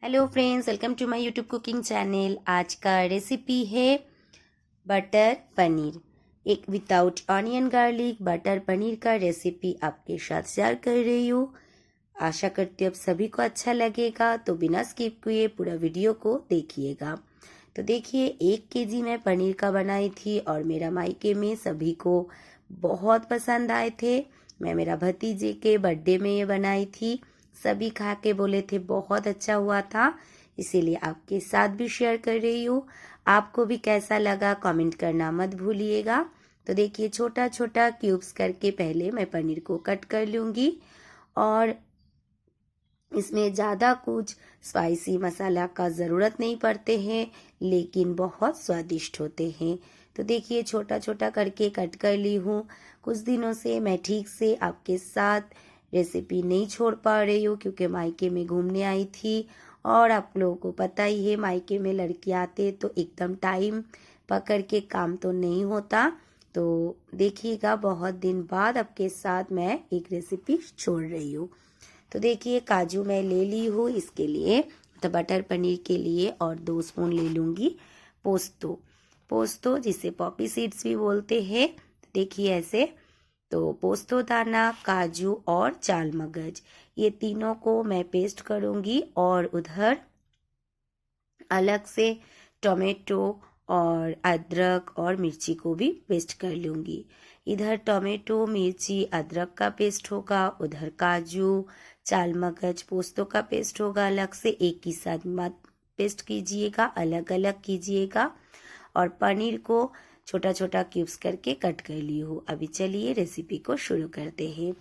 Hello friends, welcome to my YouTube cooking channel. आज का recipe है बटर पनीर। एक without onion garlic butter paneer का रेसिपी आपके साथ शेयर कर रही हूँ। आशा करती हूँ आप सभी को अच्छा लगेगा, तो बिना स्किप किए पूरा वीडियो को देखिएगा। तो देखिए, 1 केजी मैं पनीर का बनाई थी और मेरा मायके में सभी को बहुत पसंद आए थे। मैं मेरा भतीजे के बर्थडे में ये बनाई थी। सभी खा के बोले थे बहुत अच्छा हुआ था, इसीलिए आपके साथ भी शेयर कर रही हूँ। आपको भी कैसा लगा कमेंट करना मत भूलिएगा। तो देखिए, छोटा छोटा क्यूब्स करके पहले मैं पनीर को कट कर लूँगी और इसमें ज़्यादा कुछ स्पाइसी मसाला का ज़रूरत नहीं पड़ते हैं, लेकिन बहुत स्वादिष्ट होते हैं। तो देखिए, छोटा छोटा करके कट कर ली हूँ। कुछ दिनों से मैं ठीक से आपके साथ रेसिपी नहीं छोड़ पा रही हूँ, क्योंकि मायके में घूमने आई थी और आप लोगों को पता ही है, मायके में लड़की आते तो एकदम टाइम पकड़ के काम तो नहीं होता। तो देखिएगा, बहुत दिन बाद आपके साथ मैं एक रेसिपी छोड़ रही हूँ। तो देखिए, काजू मैं ले ली हूँ इसके लिए, तो बटर पनीर के लिए, और 2 स्पून ले लूँगी पोस्तो। पोस्तो जिसे पॉपी सीड्स भी बोलते हैं। देखिए ऐसे, तो पोस्तो दाना, काजू और चाल मगज, ये तीनों को मैं पेस्ट करूँगी। और उधर अलग से टोमेटो और अदरक और मिर्ची को भी पेस्ट कर लूँगी। इधर टोमेटो, मिर्ची, अदरक का पेस्ट होगा, उधर काजू, चाल मगज, पोस्तों का पेस्ट होगा अलग से। एक ही साथ मत पेस्ट कीजिएगा, अलग अलग कीजिएगा। और पनीर को छोटा छोटा क्यूब्स करके कट कर ली हूँ। अभी चलिए रेसिपी को शुरू करते हैं।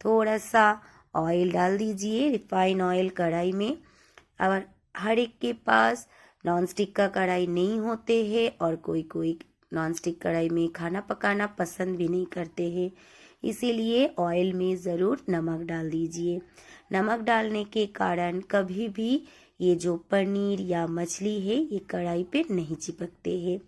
थोड़ा सा ऑयल डाल दीजिए, रिफाइन ऑयल कढ़ाई में। और हर एक के पास नॉन स्टिक का कढ़ाई नहीं होते हैं, और कोई कोई नॉन स्टिक कढ़ाई में खाना पकाना पसंद भी नहीं करते हैं, इसीलिए ऑयल में ज़रूर नमक डाल दीजिए। नमक डालने के कारण कभी भी ये जो पनीर या मछली है ये कढ़ाई पे नहीं चिपकते हैं।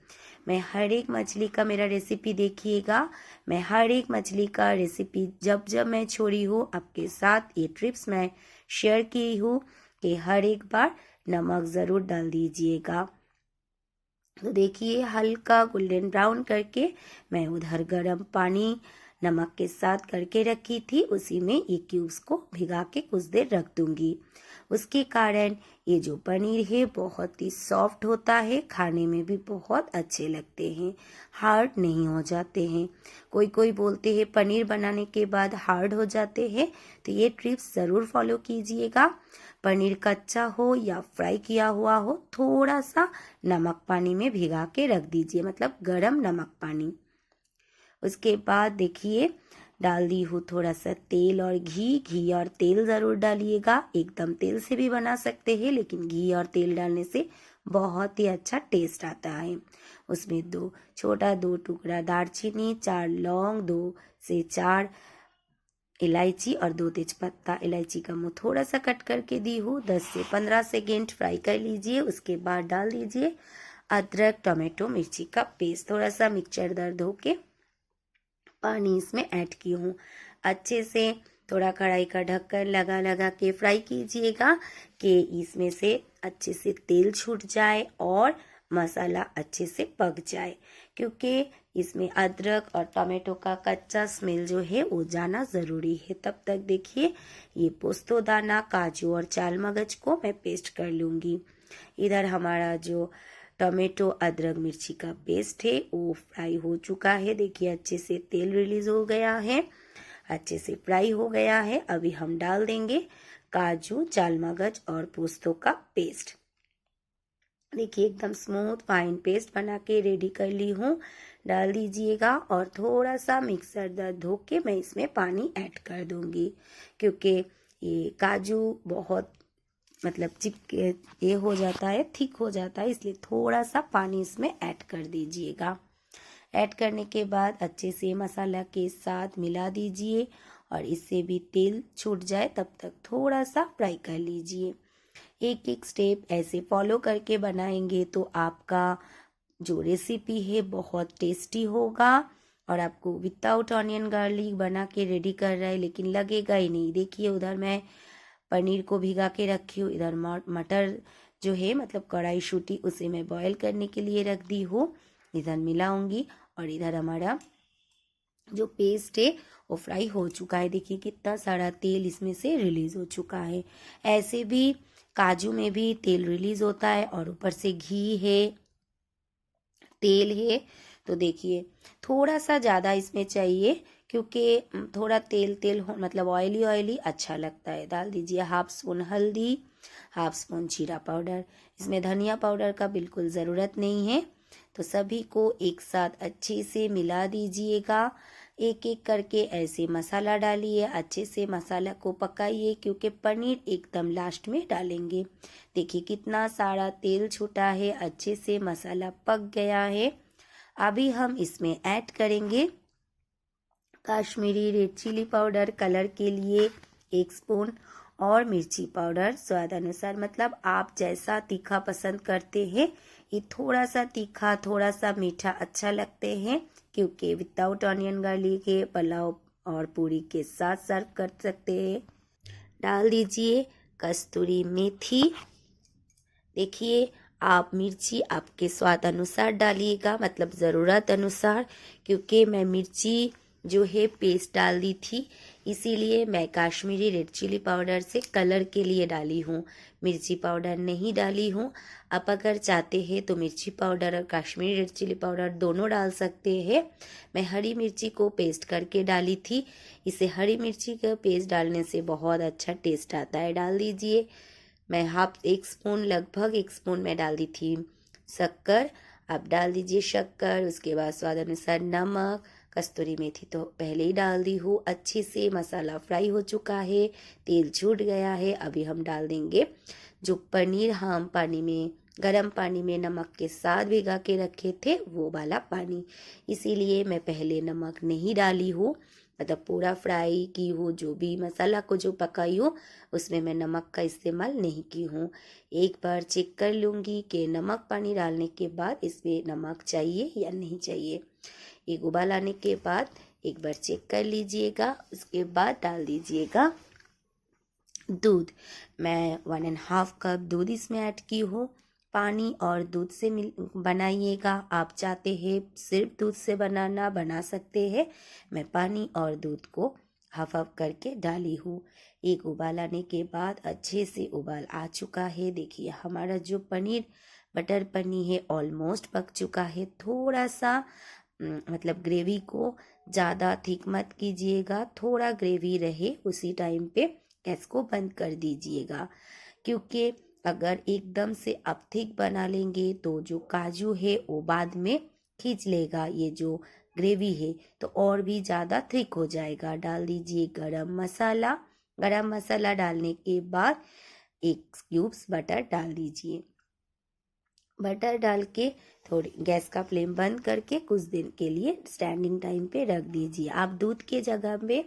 मैं हर एक मछली का मेरा रेसिपी देखिएगा। मैं हर एक मछली का रेसिपी जब जब मैं छोड़ी हूँ आपके साथ ये ट्रिप्स मैं शेयर की हूँ कि हर एक बार नमक ज़रूर डाल दीजिएगा। तो देखिए, हल्का गोल्डन ब्राउन करके मैं उधर गर्म पानी नमक के साथ करके रखी थी, उसी में ये क्यूब्स को भिगा के कुछ देर रख दूंगी। उसके कारण ये जो पनीर है बहुत ही सॉफ्ट होता है, खाने में भी बहुत अच्छे लगते हैं, हार्ड नहीं हो जाते हैं। कोई कोई बोलते हैं पनीर बनाने के बाद हार्ड हो जाते हैं, तो ये टिप्स ज़रूर फॉलो कीजिएगा। पनीर कच्चा हो या फ्राई किया हुआ हो, थोड़ा सा नमक पानी में भिगा के रख दीजिए, मतलब गरम नमक पानी। उसके बाद देखिए, डाल दी हूँ थोड़ा सा तेल और घी और तेल ज़रूर डालिएगा। एकदम तेल से भी बना सकते हैं, लेकिन घी और तेल डालने से बहुत ही अच्छा टेस्ट आता है। उसमें 2 टुकड़ा दालचीनी, 4 लौंग, 2 से 4 इलायची और 2 तेजपत्ता। इलायची का मुंह थोड़ा सा कट करके दी हूँ। 10 से 15 सेकेंड फ्राई कर लीजिए। उसके बाद डाल दीजिए अदरक, टोमेटो, मिर्ची का पेस्ट। थोड़ा सा मिक्सचर दर धो के पानी इसमें ऐड की हूँ। अच्छे से थोड़ा कढ़ाई का ढक्कन लगा लगा के फ्राई कीजिएगा कि इसमें से अच्छे से तेल छूट जाए और मसाला अच्छे से पक जाए, क्योंकि इसमें अदरक और टमाटो का कच्चा स्मेल जो है वो जाना ज़रूरी है। तब तक देखिए, ये पोस्तो दाना, काजू और चाल मगज को मैं पेस्ट कर लूँगी। इधर हमारा जो टमाटो, अदरक, मिर्ची का पेस्ट है वो फ्राई हो चुका है। देखिए, अच्छे से तेल रिलीज हो गया है, अच्छे से फ्राई हो गया है। अभी हम डाल देंगे काजू, चाल मगज और पोस्तों का पेस्ट। देखिए, एकदम स्मूथ फाइन पेस्ट बना के रेडी कर ली हूँ। डाल दीजिएगा और थोड़ा सा मिक्सर दर धो के मैं इसमें पानी ऐड कर दूंगी, क्योंकि ये काजू बहुत मतलब चिपके ये हो जाता है, थिक हो जाता है, इसलिए थोड़ा सा पानी इसमें ऐड कर दीजिएगा। ऐड करने के बाद अच्छे से मसाला के साथ मिला दीजिए और इससे भी तेल छूट जाए तब तक थोड़ा सा फ्राई कर लीजिए। एक एक स्टेप ऐसे फॉलो करके बनाएंगे तो आपका जो रेसिपी है बहुत टेस्टी होगा। और आपको विदाउट ऑनियन गार्लिक बना के रेडी कर रहा है, लेकिन लगेगा ही नहीं। देखिए, उधर मैं पनीर को भिगा के रखी हूँ। इधर मटर जो है मतलब कढ़ाई शूटी उसे मैं बॉयल करने के लिए रख दी हूँ। इधर मिलाऊंगी और इधर हमारा जो पेस्ट है वो फ्राई हो चुका है। देखिए कितना सारा तेल इसमें से रिलीज हो चुका है। ऐसे भी काजू में भी तेल रिलीज होता है और ऊपर से घी है, तेल है। तो देखिए थोड़ा सा ज़्यादा इसमें चाहिए क्योंकि थोड़ा तेल तेल हो मतलब ऑयली ऑयली अच्छा लगता है। डाल दीजिए हाफ स्पून हल्दी, हाफ स्पून जीरा पाउडर। इसमें धनिया पाउडर का बिल्कुल ज़रूरत नहीं है। तो सभी को एक साथ अच्छे से मिला दीजिएगा। एक एक करके ऐसे मसाला डालिए, अच्छे से मसाला को पकाइए क्योंकि पनीर एकदम लास्ट में डालेंगे। देखिए कितना सारा तेल छूटा है, अच्छे से मसाला पक गया है। अभी हम इसमें ऐड करेंगे Kashmiri red chilli powder colour के लिए 1 स्पून और मिर्ची पाउडर स्वाद अनुसार, मतलब आप जैसा तीखा पसंद करते हैं। ये थोड़ा सा तीखा थोड़ा सा मीठा अच्छा लगते हैं क्योंकि विदाउट ऑनियन गार्लिक के पुलाव और पूरी के साथ सर्व कर सकते हैं। डाल दीजिए कस्तूरी मेथी। देखिए आप मिर्ची आपके स्वाद अनुसार डालिएगा, मतलब ज़रूरत अनुसार, क्योंकि मैं मिर्ची जो है पेस्ट डाल दी थी इसीलिए मैं कश्मीरी रेड चिली पाउडर से कलर के लिए डाली हूँ, मिर्ची पाउडर नहीं डाली हूँ। आप अगर चाहते हैं तो मिर्ची पाउडर और कश्मीरी रेड चिली पाउडर दोनों डाल सकते हैं। मैं हरी मिर्ची को पेस्ट करके डाली थी। इसे हरी मिर्ची का पेस्ट डालने से बहुत अच्छा टेस्ट आता है। डाल दीजिए। मैं एक स्पून लगभग 1 स्पून में डाल दी थी शक्कर। आप डाल दीजिए शक्कर। उसके बाद स्वाद अनुसार नमक, कस्तूरी मेथी तो पहले ही डाल दी हूँ। अच्छे से मसाला फ्राई हो चुका है, तेल छूट गया है। अभी हम डाल देंगे जो पनीर हम गर्म पानी में नमक के साथ भिगा के रखे थे वो वाला पानी। इसीलिए मैं पहले नमक नहीं डाली हूँ, मतलब पूरा फ्राई की हूँ, जो भी मसाला को जो पकाई हूँ उसमें मैं नमक का इस्तेमाल नहीं की हूँ। एक बार चेक कर लूँगी कि नमक पानी डालने के बाद इसमें नमक चाहिए या नहीं चाहिए। एक उबाल आने के बाद एक बार चेक कर लीजिएगा। उसके बाद डाल दीजिएगा दूध। मैं 1.5 कप दूध इसमें ऐड की हूँ। पानी और दूध से बनाइएगा। आप चाहते हैं सिर्फ दूध से बना सकते हैं। मैं पानी और दूध को हाफ हाफ करके डाली हूँ। एक उबाल आने के बाद अच्छे से उबाल आ चुका है। देखिए हमारा जो बटर पनीर है ऑलमोस्ट पक चुका है। थोड़ा सा मतलब ग्रेवी को ज़्यादा थिक मत कीजिएगा, थोड़ा ग्रेवी रहे उसी टाइम पे गैस को बंद कर दीजिएगा, क्योंकि अगर एकदम से आप थिक बना लेंगे तो जो काजू है वो बाद में खींच लेगा ये जो ग्रेवी है, तो और भी ज़्यादा थिक हो जाएगा। डाल दीजिए गरम मसाला। गरम मसाला डालने के बाद 1 क्यूब्स बटर डाल दीजिए। बटर डाल के थोड़ी गैस का फ्लेम बंद करके कुछ दिन के लिए स्टैंडिंग टाइम पे रख दीजिए। आप दूध के जगह में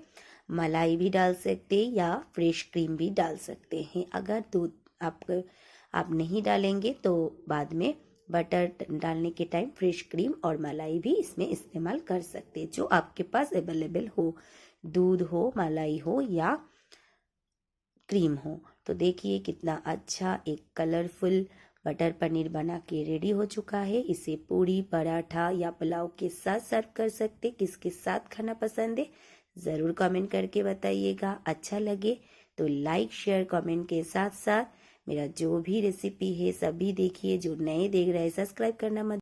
मलाई भी डाल सकते हैं या फ्रेश क्रीम भी डाल सकते हैं। अगर दूध आप नहीं डालेंगे तो बाद में बटर डालने के टाइम फ्रेश क्रीम और मलाई भी इसमें इस्तेमाल कर सकते हैं, जो आपके पास अवेलेबल हो, दूध हो, मलाई हो या क्रीम हो। तो देखिए कितना अच्छा एक कलरफुल बटर पनीर बना के रेडी हो चुका है। इसे पूरी, पराठा या पुलाव के साथ सर्व कर सकते। किसके साथ खाना पसंद है ज़रूर कमेंट करके बताइएगा। अच्छा लगे तो लाइक शेयर कमेंट के साथ साथ मेरा जो भी रेसिपी है सभी देखिए। जो नए देख रहे हैं सब्सक्राइब करना मत